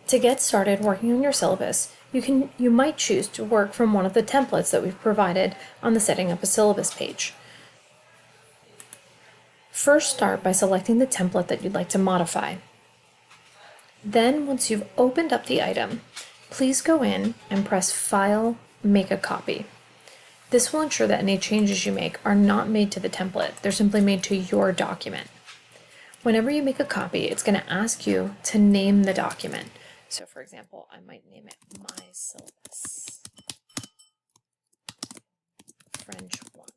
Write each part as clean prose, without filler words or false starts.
To get started working on your syllabus, you might choose to work from one of the templates that we've provided on the Setting Up a Syllabus page. First, start by selecting the template that you'd like to modify. Then, once you've opened up the item, please go in and press File, Make a Copy. This will ensure that any changes you make are not made to the template, they're simply made to your document. Whenever you make a copy, it's going to ask you to name the document. So for example, I might name it My Syllabus, French 1.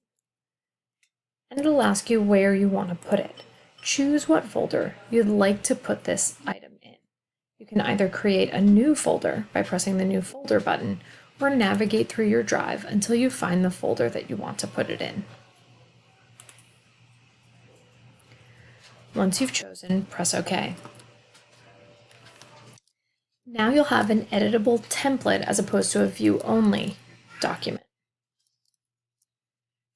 And it'll ask you where you want to put it. Choose what folder you'd like to put this item in. You can either create a new folder by pressing the New Folder button, or navigate through your drive until you find the folder that you want to put it in. Once you've chosen, press OK. Now you'll have an editable template as opposed to a view-only document.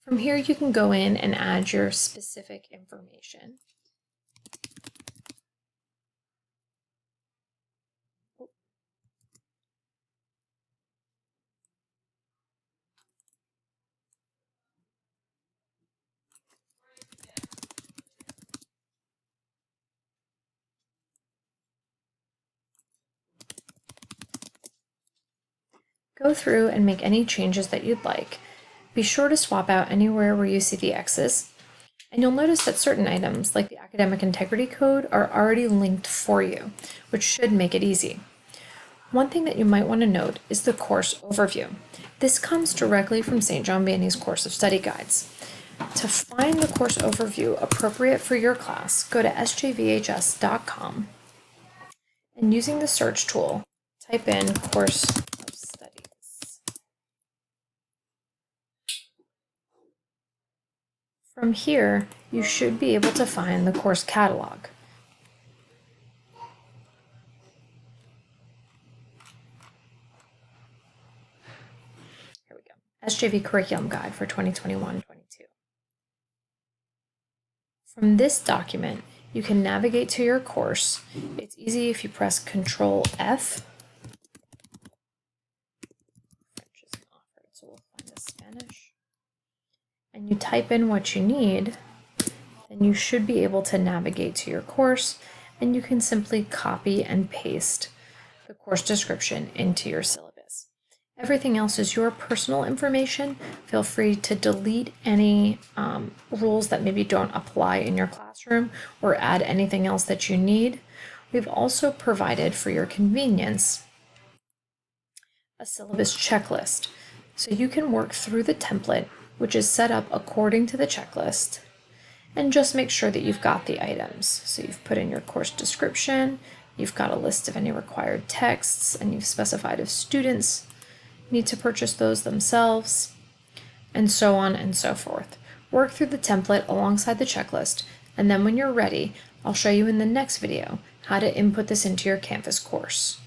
From here, you can go in and add your specific information. Go through and make any changes that you'd like. Be sure to swap out anywhere where you see the X's, and you'll notice that certain items, like the Academic Integrity Code, are already linked for you, which should make it easy. One thing that you might want to note is the course overview. This comes directly from St. John Vianney's Course of Study Guides. To find the course overview appropriate for your class, go to sjvhs.com, and using the search tool, type in Course of Studies. From here, you should be able to find the course catalog. Here we go. SJV Curriculum Guide for 2021-22. From this document, you can navigate to your course. It's easy if you press Control F. French isn't offered, so we'll find a Spanish. And you type in what you need, then you should be able to navigate to your course, and you can simply copy and paste the course description into your syllabus. Everything else is your personal information. Feel free to delete any rules that maybe don't apply in your classroom or add anything else that you need. We've also provided, for your convenience, a syllabus checklist. So you can work through the template, which is set up according to the checklist, and just make sure that you've got the items. So you've put in your course description, you've got a list of any required texts, and you've specified if students need to purchase those themselves, and so on and so forth. Work through the template alongside the checklist, and then when you're ready, I'll show you in the next video how to input this into your Canvas course.